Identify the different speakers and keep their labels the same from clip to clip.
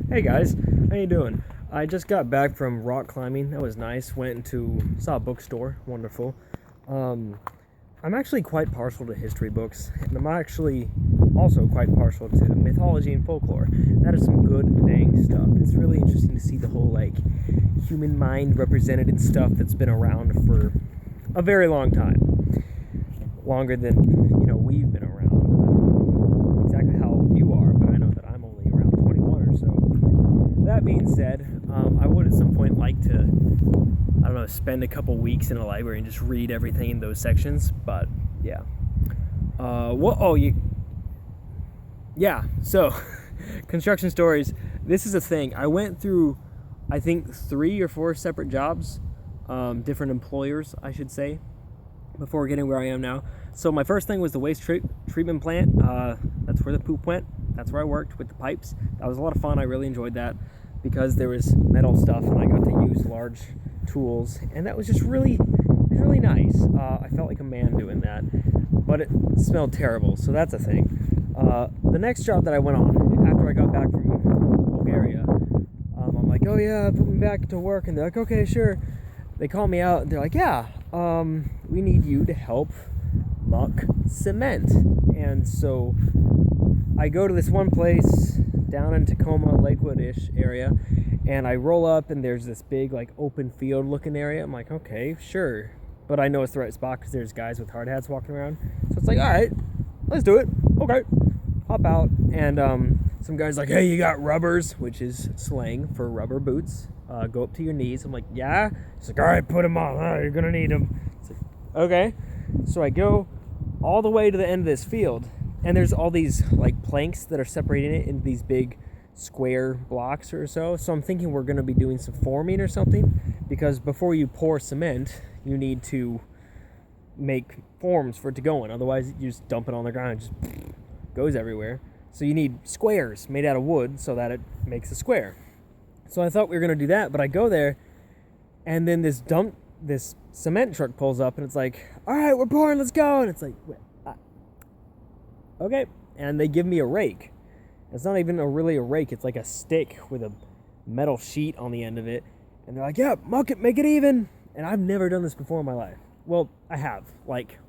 Speaker 1: Hey guys, how you doing? I just got back from rock climbing. That was nice. Saw a bookstore. Wonderful. Um, I'm actually quite partial to history books, and I'm actually also quite partial to mythology and folklore. That is some good dang stuff. It's really interesting to see the whole human mind represented in stuff that's been around for a very long time, longer than we've been around. I don't know exactly how old you are, but I know that I'm only around 21 or so. That being said, I would at some point like to, I don't know, spend a couple weeks in a library and just read everything in those sections. But yeah, what? Oh, yeah. So, construction stories. This is a thing. I went through, I think, 3 or 4 separate jobs, different employers, I should say, before getting where I am now. So my first thing was the waste treatment plant. That's where the poop went. That's where I worked with the pipes. That was a lot of fun. I really enjoyed that because there was metal stuff and I got to use large tools, and that was just really nice. I felt like a man doing that, but it smelled terrible, so that's a thing. The next job that I went on after I got back from Bulgaria, I'm like, oh yeah, put me back to work, and they're like, okay, sure. They call me out and they're like, yeah, we need you to help muck cement. And so I go to this one place down in Tacoma, Lakewood-ish area, and I roll up and there's this big open field looking area. I'm like, okay, sure. But I know it's the right spot because there's guys with hard hats walking around. So it's like, all right, let's do it. Okay. Hop out, and some guy's like, hey, you got rubbers, which is slang for rubber boots. Go up to your knees. I'm like, yeah. He's like, all right, put them on. You're going to need them. It's like, okay. So I go all the way to the end of this field, and there's all these planks that are separating it into these big square blocks or so. So I'm thinking we're going to be doing some forming or something, because before you pour cement, you need to make forms for it to go in. Otherwise, you just dump it on the ground and it just goes everywhere. So you need squares made out of wood so that it makes a square. So I thought we were going to do that, but I go there, and then this cement truck pulls up, and it's like, all right, we're pouring, let's go. And it's like, okay. And they give me a rake. It's not even really a rake. It's like a stick with a metal sheet on the end of it. And they're like, yeah, muck it, make it even. And I've never done this before in my life. Well, I have,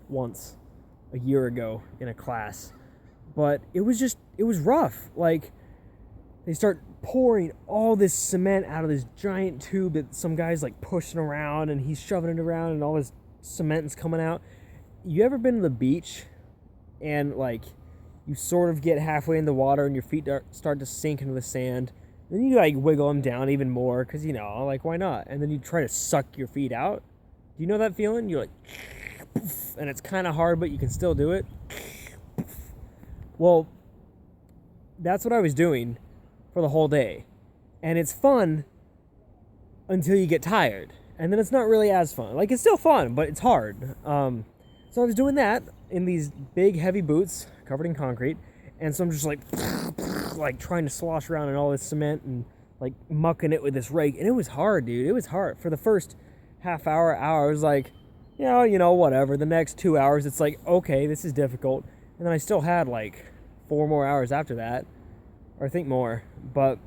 Speaker 1: once a year ago in a class. But it was rough. They start pouring all this cement out of this giant tube that some guy's pushing around, and he's shoving it around, and all this cement is coming out. You ever been to the beach and you sort of get halfway in the water and your feet start to sink into the sand? Then you wiggle them down even more because why not? And then you try to suck your feet out. Do you know that feeling? You're and it's kind of hard, but you can still do it. Well, that's what I was doing for the whole day. And it's fun until you get tired. And then it's not really as fun. It's still fun, but it's hard. So I was doing that in these big, heavy boots covered in concrete. And so I'm just trying to slosh around in all this cement and mucking it with this rake. And it was hard, dude. It was hard. For the first half hour, I was like, whatever. The next 2 hours, it's like, okay, this is difficult. And then I still had 4 more hours after that, or I think more, but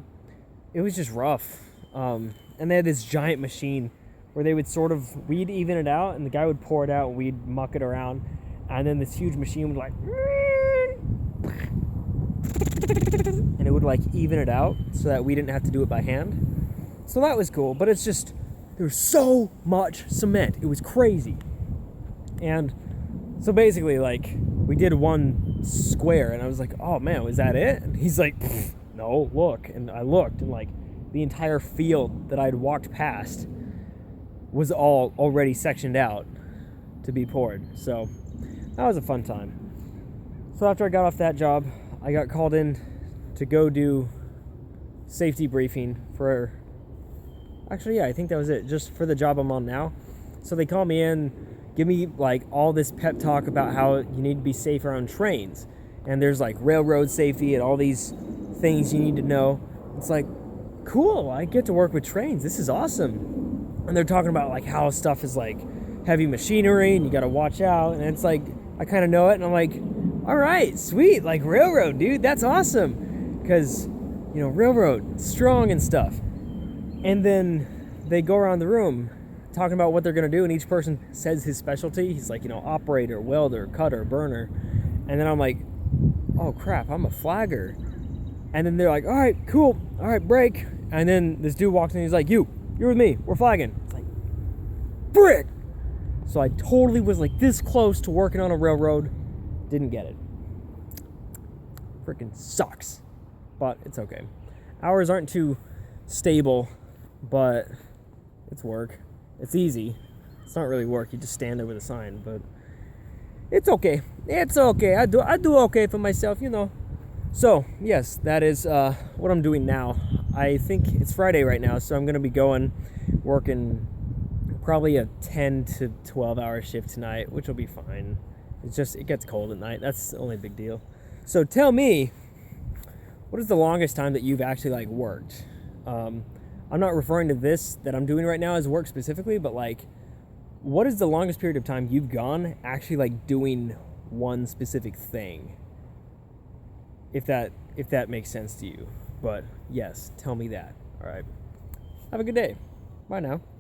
Speaker 1: it was just rough. And they had this giant machine where they would we'd even it out, and the guy would pour it out, and we'd muck it around, and then this huge machine would and it would even it out so that we didn't have to do it by hand. So that was cool, but it's just, there was so much cement. It was crazy. And so basically, we did one square, and I was like, oh man, was that it? And he's like, no, look. And I looked, and the entire field that I'd walked past was all already sectioned out to be poured. So that was a fun time. So after I got off that job, I got called in to go do safety briefing for, actually, yeah, I think that was it, just for the job I'm on now. So they call me in, give me all this pep talk about how you need to be safer on trains, and there's railroad safety and all these things you need to know. It's cool, I get to work with trains, this is awesome. And they're talking about how stuff is heavy machinery and you gotta watch out, and it's I kind of know it, and I'm all right, sweet, railroad, dude, that's awesome. because, you know, railroad, strong and stuff. And then they go around the room talking about what they're going to do, and each person says his specialty. He's like, you know, operator, welder, cutter, burner. And then I'm like, oh crap, I'm a flagger. And then they're like, all right, cool, all right, break. And then this dude walks in, he's like, you're with me, we're flagging. It's like, brick. So I totally was like this close to working on a railroad, didn't get it. Freaking sucks, but it's okay. Hours aren't too stable, but it's work. It's easy. It's not really work. You just stand there with a sign, but it's okay. It's okay. I do okay for myself, you know. So yes, that is what I'm doing now. I think it's Friday right now, so I'm gonna be working probably a 10 to 12 hour shift tonight, which will be fine. It's just, it gets cold at night. That's the only big deal. So tell me, what is the longest time that you've actually like worked? I'm not referring to this that I'm doing right now as work specifically, but like, what is the longest period of time you've gone actually like doing one specific thing? If that makes sense to you. But yes, tell me that. All right. Have a good day. Bye now.